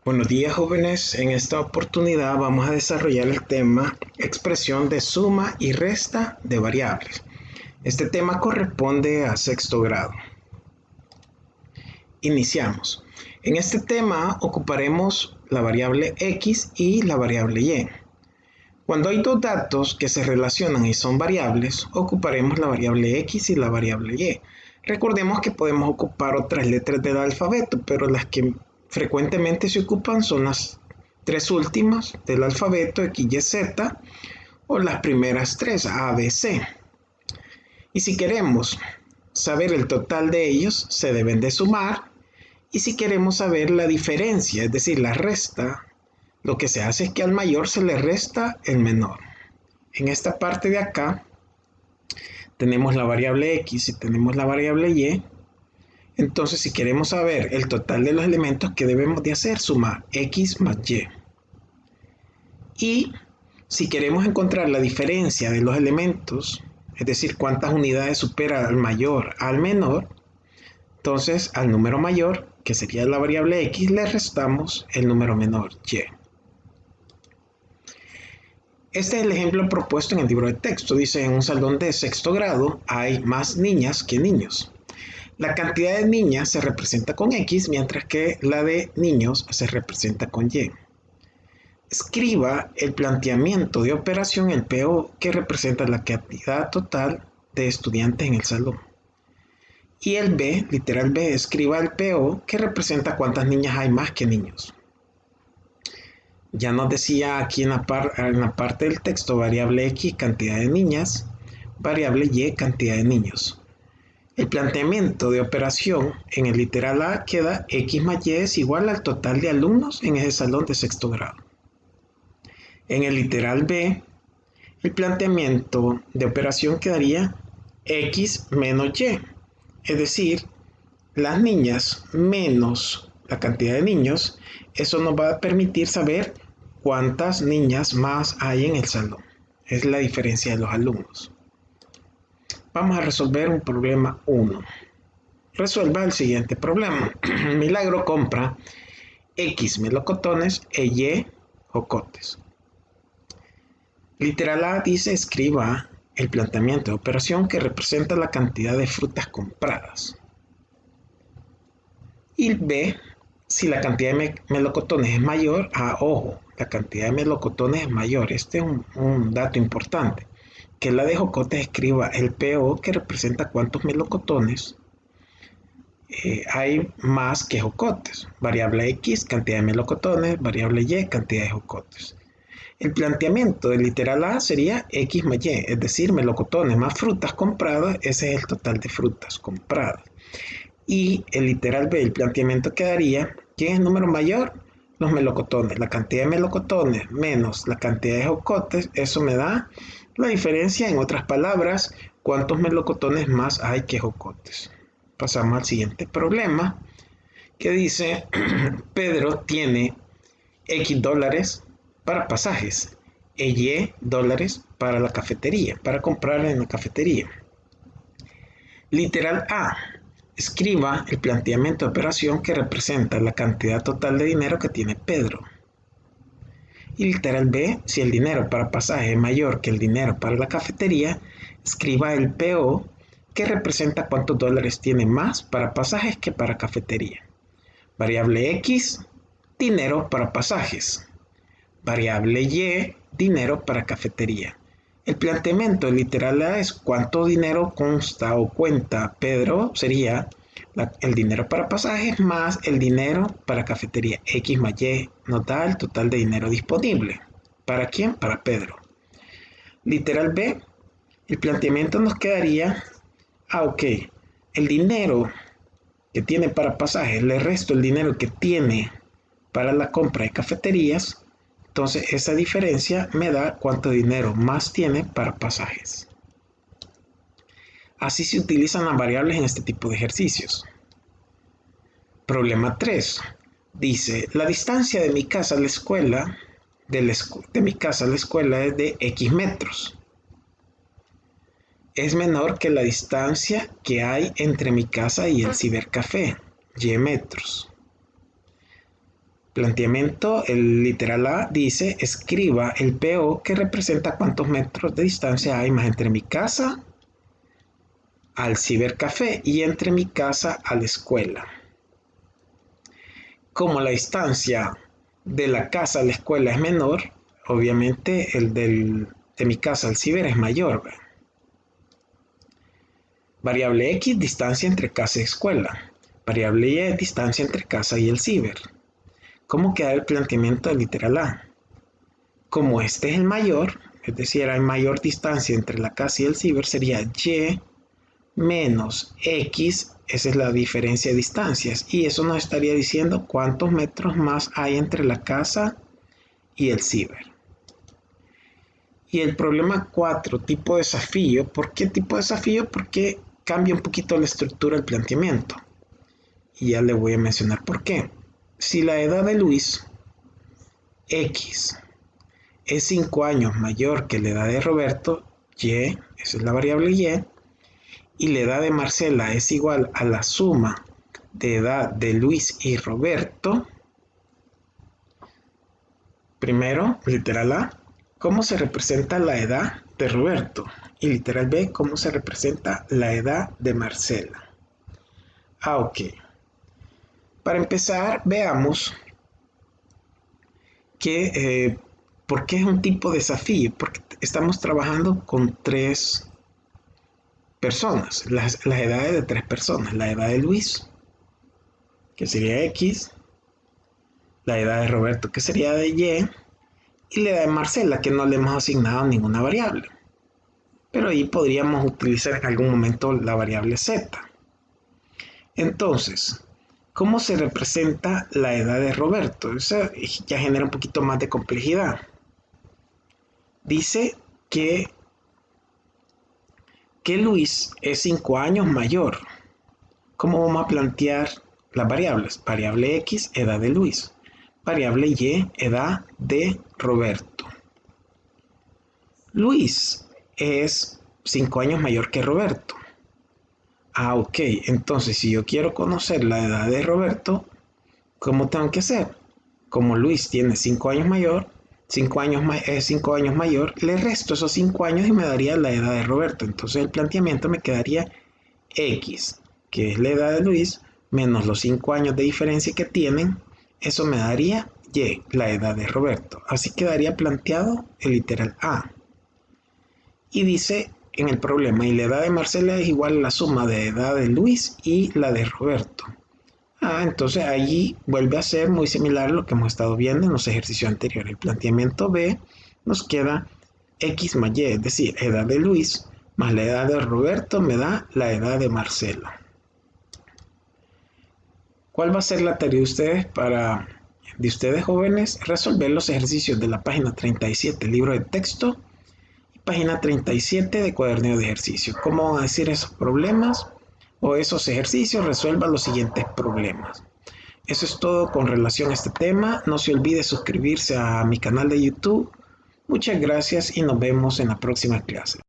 Buenos días, jóvenes. En esta oportunidad vamos a desarrollar el tema expresión de suma y resta de variables. Este tema corresponde a sexto grado. Iniciamos. En este tema ocuparemos la variable x y la variable y. Cuando hay dos datos que se relacionan y son variables, ocuparemos la variable x y la variable y. Recordemos que podemos ocupar otras letras del alfabeto, pero las que frecuentemente se ocupan son las tres últimas del alfabeto, x, y, z, o las primeras tres, a, b, c. Y si queremos saber el total de ellos, se deben de sumar. Y si queremos saber la diferencia, es decir, la resta, lo que se hace es que al mayor se le resta el menor. En esta parte de acá tenemos la variable x y tenemos la variable y. Entonces, si queremos saber el total de los elementos, ¿qué debemos de hacer? Sumar x más y. Y si queremos encontrar la diferencia de los elementos, es decir, cuántas unidades supera al mayor al menor, entonces al número mayor, que sería la variable x, le restamos el número menor, y. Este es el ejemplo propuesto en el libro de texto. Dice, en un salón de sexto grado hay más niñas que niños. La cantidad de niñas se representa con X, mientras que la de niños se representa con Y. Escriba el planteamiento de operación, el PO, que representa la cantidad total de estudiantes en el salón. Y el B, literal B, escriba el PO, que representa cuántas niñas hay más que niños. Ya nos decía aquí en la parte del texto, variable X, cantidad de niñas, variable Y, cantidad de niños. El planteamiento de operación en el literal A queda x más y es igual al total de alumnos en ese salón de sexto grado. En el literal B, el planteamiento de operación quedaría x menos y, es decir, las niñas menos la cantidad de niños. Eso nos va a permitir saber cuántas niñas más hay en el salón. Es la diferencia de los alumnos. Vamos a resolver un problema 1. Resuelva el siguiente problema. Milagro compra X melocotones e Y jocotes. Literal A dice, escriba el planteamiento de operación que representa la cantidad de frutas compradas. Y B, si la cantidad de melocotones es mayor, ojo, la cantidad de melocotones es mayor. Este es un dato importante. Que la de jocotes escriba el PO que representa cuántos melocotones hay más que jocotes. Variable X, cantidad de melocotones, variable Y, cantidad de jocotes. El planteamiento del literal A sería X más Y, es decir, melocotones más frutas compradas, ese es el total de frutas compradas. Y el literal B, el planteamiento quedaría, ¿quién es el número mayor? Los melocotones. La cantidad de melocotones menos la cantidad de jocotes, eso me da la diferencia, en otras palabras, cuántos melocotones más hay que jocotes. Pasamos al siguiente problema, que dice, Pedro tiene X dólares para pasajes e Y dólares para la cafetería, para comprar en la cafetería. Literal A, escriba el planteamiento de operación que representa la cantidad total de dinero que tiene Pedro. Y literal B, si el dinero para pasaje es mayor que el dinero para la cafetería, escriba el PO que representa cuántos dólares tiene más para pasajes que para cafetería. Variable X, dinero para pasajes. Variable Y, dinero para cafetería. El planteamiento literal A es cuánto dinero consta o cuenta Pedro, sería el dinero para pasajes más el dinero para cafetería. X más Y nos da el total de dinero disponible. ¿Para quién? Para Pedro. Literal B, el planteamiento nos quedaría, ok, el dinero que tiene para pasajes, le resto el dinero que tiene para la compra de cafeterías, entonces esa diferencia me da cuánto dinero más tiene para pasajes. Así se utilizan las variables en este tipo de ejercicios. Problema 3. Dice, la distancia de mi casa a la escuela, de mi casa a la escuela es de X metros. Es menor que la distancia que hay entre mi casa y el cibercafé, Y metros. Planteamiento, el literal A dice, escriba el PO que representa cuántos metros de distancia hay más entre mi casa al cibercafé y entre mi casa a la escuela. Como la distancia de la casa a la escuela es menor, obviamente el de mi casa al ciber es mayor. Variable X, distancia entre casa y escuela. Variable Y, distancia entre casa y el ciber. ¿Cómo queda el planteamiento del literal A? Como este es el mayor, es decir, hay mayor distancia entre la casa y el ciber, sería Y menos X, esa es la diferencia de distancias, y eso nos estaría diciendo cuántos metros más hay entre la casa y el ciber. Y el problema 4, tipo de desafío. ¿Por qué tipo de desafío? Porque cambia un poquito la estructura del planteamiento. Y ya le voy a mencionar por qué. Si la edad de Luis, X, es 5 años mayor que la edad de Roberto, Y, esa es la variable y la edad de Marcela es igual a la suma de edad de Luis y Roberto, primero, literal A, ¿cómo se representa la edad de Roberto? Y literal B, ¿cómo se representa la edad de Marcela? Ok. Para empezar, veamos que ¿por qué es un tipo de desafío? Porque estamos trabajando con 3 personas, las edades de 3 personas. La edad de Luis, que sería X, la edad de Roberto, que sería de y la edad de Marcela, que no le hemos asignado ninguna variable. Pero ahí podríamos utilizar en algún momento la variable Z. Entonces, ¿cómo se representa la edad de Roberto? Eso ya genera un poquito más de complejidad. Dice que Luis es 5 años mayor. ¿Cómo vamos a plantear las variables? Variable X, edad de Luis. Variable Y, edad de Roberto. Luis es 5 años mayor que Roberto. Ok, entonces si yo quiero conocer la edad de Roberto, ¿cómo tengo que hacer? Como Luis tiene 5 años mayor, 5 años mayor, le resto esos 5 años y me daría la edad de Roberto. Entonces el planteamiento me quedaría X, que es la edad de Luis, menos los 5 años de diferencia que tienen, eso me daría Y, la edad de Roberto. Así quedaría planteado el literal A. Y dice en el problema, y la edad de Marcela es igual a la suma de edad de Luis y la de Roberto. Entonces allí vuelve a ser muy similar a lo que hemos estado viendo en los ejercicios anteriores. El planteamiento B nos queda X más Y, es decir, edad de Luis más la edad de Roberto me da la edad de Marcela. ¿Cuál va a ser la tarea de ustedes jóvenes? Resolver los ejercicios de la página 37, libro de texto, y página 37 de cuaderno de ejercicio. ¿Cómo van a decir esos problemas o esos ejercicios? Resuelvan los siguientes problemas. Eso es todo con relación a este tema. No se olvide suscribirse a mi canal de YouTube. Muchas gracias y nos vemos en la próxima clase.